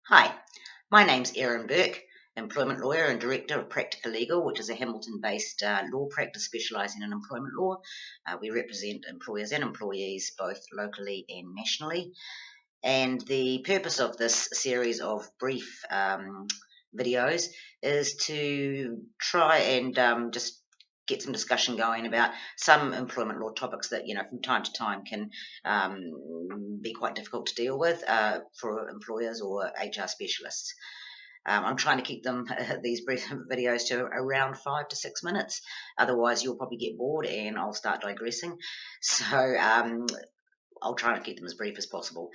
Hi, my name's Erin Burke, employment lawyer and director of Practica Legal, which is a Hamilton-based law practice specialising in employment law. We represent employers and employees both locally and nationally. And the purpose of this series of brief videos is to try and just get some discussion going about some employment law topics that, from time to time can be quite difficult to deal with for employers or HR specialists. I'm trying to keep them, these brief videos, to around 5 to 6 minutes. Otherwise, you'll probably get bored and I'll start digressing. So I'll try to keep them as brief as possible.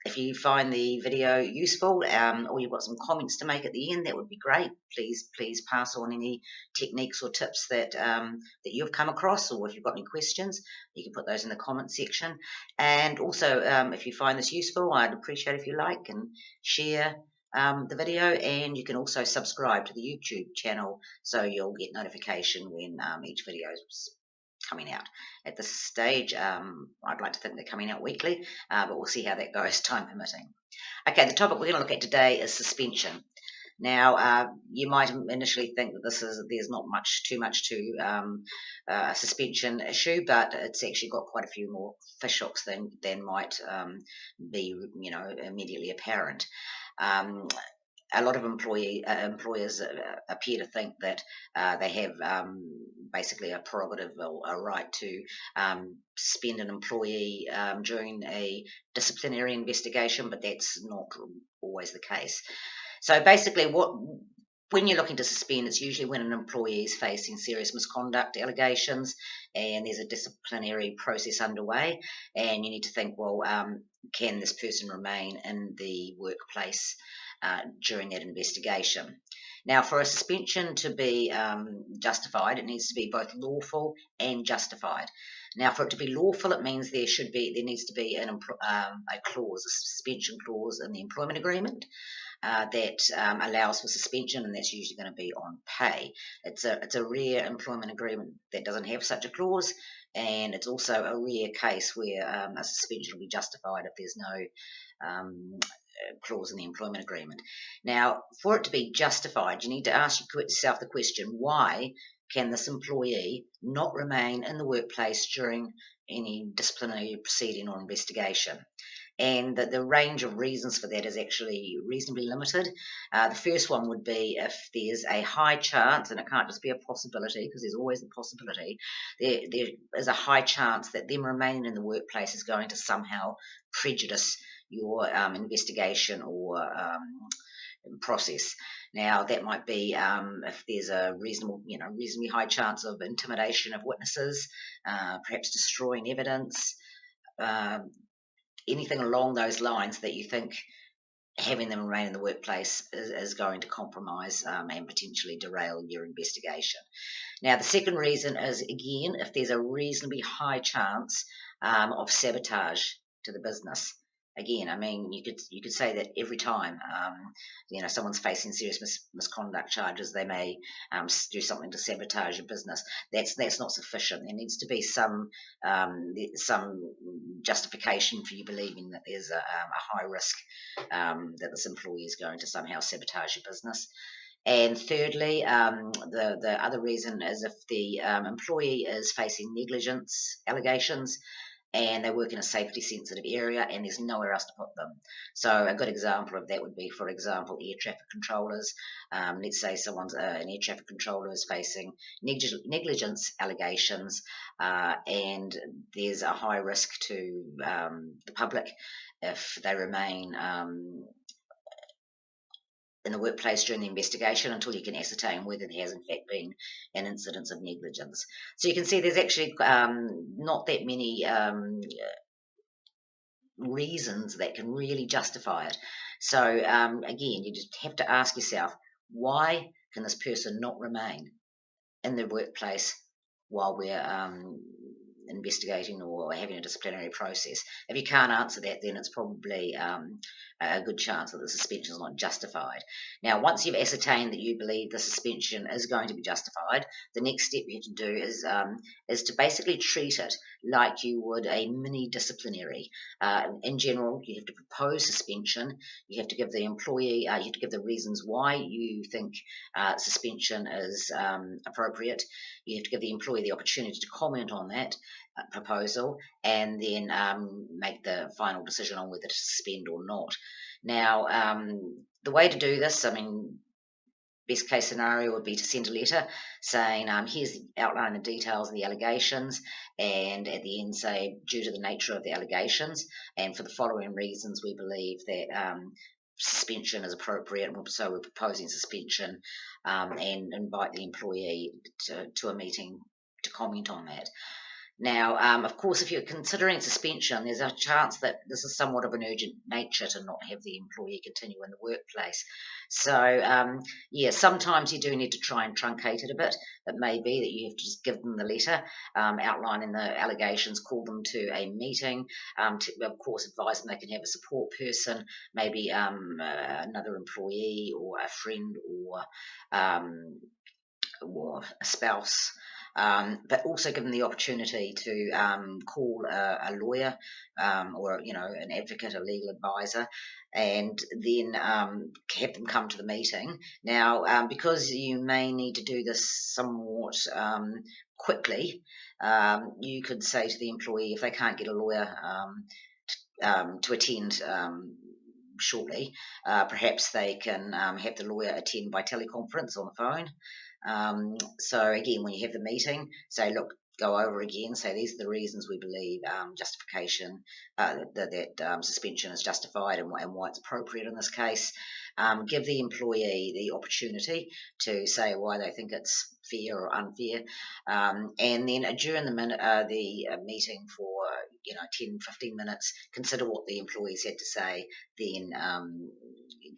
If you find the video useful or you've got some comments to make at the end, that would be great. Please pass on any techniques or tips that you've come across, or if you've got any questions, you can put those in the comment section. And also, if you find this useful, I'd appreciate if you like and share the video, and you can also subscribe to the YouTube channel so you'll get notification when each video is coming out. At this stage, I'd like to think they're coming out weekly, but we'll see how that goes, time permitting. Okay, the topic we're going to look at today is suspension. Now, you might initially think that there's not too much to a suspension issue, but it's actually got quite a few more fishhooks than might be, immediately apparent. A lot of employers appear to think that they have basically a prerogative or a right to suspend an employee during a disciplinary investigation, but that's not always the case. So basically, when you're looking to suspend, it's usually when an employee is facing serious misconduct allegations and there's a disciplinary process underway, and you need to think, well, can this person remain in the workplace during that investigation? Now, for a suspension to be justified, it needs to be both lawful and justified. Now, for it to be lawful, it means there needs to be a clause, a suspension clause in the employment agreement that allows for suspension, and that's usually going to be on pay. It's a rare employment agreement that doesn't have such a clause, and it's also a rare case where a suspension will be justified if there's no clause in the employment agreement. Now, for it to be justified, you need to ask yourself the question, why can this employee not remain in the workplace during any disciplinary proceeding or investigation? And that the range of reasons for that is actually reasonably limited. The first one would be if there's a high chance, and it can't just be a possibility because there's always a possibility, there is a high chance that them remaining in the workplace is going to somehow prejudice your investigation or process. Now, that might be if there's a reasonably high chance of intimidation of witnesses, perhaps destroying evidence, anything along those lines that you think having them remain in the workplace is going to compromise and potentially derail your investigation. Now, the second reason is, again, if there's a reasonably high chance of sabotage to the business. Again, I mean, you could say that every time someone's facing serious misconduct charges, they may do something to sabotage your business. That's not sufficient. There needs to be some justification for you believing that there's a high risk that this employee is going to somehow sabotage your business. And thirdly, the other reason is if the employee is facing negligence allegations and they work in a safety sensitive area and there's nowhere else to put them. So a good example of that would be, for example, air traffic controllers. Let's say someone's an air traffic controller is facing negligence allegations and there's a high risk to the public if they remain in the workplace during the investigation until you can ascertain whether there has in fact been an incidence of negligence. So you can see there's actually not that many reasons that can really justify it. So again, you just have to ask yourself, why can this person not remain in the workplace while we're investigating or having a disciplinary process. If you can't answer that, then it's probably a good chance that the suspension is not justified. Now, once you've ascertained that you believe the suspension is going to be justified, the next step you have to do is to basically treat it like you would a mini disciplinary. In general, you have to propose suspension. You have to give the employee, you have to give the reasons why you think suspension is appropriate. You have to give the employee the opportunity to comment on that proposal, and then make the final decision on whether to suspend or not. Now, the way to do this, I mean, best case scenario would be to send a letter saying, here's outline the details of the allegations, and at the end say, due to the nature of the allegations and for the following reasons, we believe that suspension is appropriate, so we're proposing suspension, and invite the employee to a meeting to comment on that. Now, of course, if you're considering suspension, there's a chance that this is somewhat of an urgent nature to not have the employee continue in the workplace. So, yeah, sometimes you do need to try and truncate it a bit. It may be that you have to just give them the letter outlining the allegations, call them to a meeting, to, of course, advise them they can have a support person, maybe another employee or a friend or a spouse. But also give them the opportunity to call a lawyer or an advocate, a legal advisor, and then have them come to the meeting. Now, because you may need to do this somewhat quickly, you could say to the employee, if they can't get a lawyer to attend shortly, perhaps they can have the lawyer attend by teleconference on the phone. So again, when you have the meeting, say, look, go over again, say these are the reasons we believe justification, that suspension is justified and why it's appropriate in this case. Give the employee the opportunity to say why they think it's fair or unfair, and then during the meeting for 10-15 minutes, consider what the employees had to say, then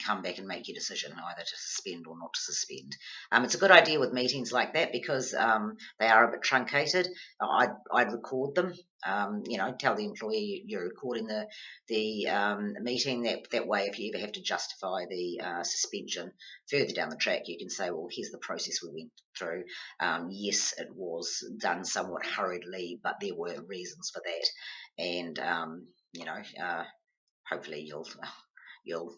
come back and make your decision either to suspend or not to suspend. It's a good idea with meetings like that because they are a bit truncated. I'd record them. Tell the employee you're recording the meeting. That way, if you ever have to justify the suspension further down the track, you can say, well, here's the process we went through. Yes, it was done somewhat hurriedly, but there were reasons for that, and hopefully you'll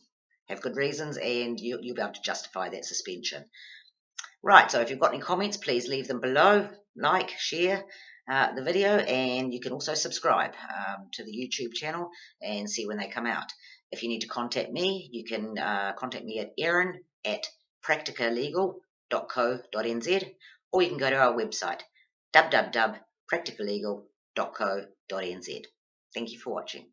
have good reasons and you'll be able to justify that suspension. Right, so if you've got any comments, please leave them below, like, share the video, and you can also subscribe to the YouTube channel and see when they come out. If you need to contact me, you can contact me at erin@practicalegal.co.nz, or you can go to our website, www.practicalegal.co.nz. Thank you for watching.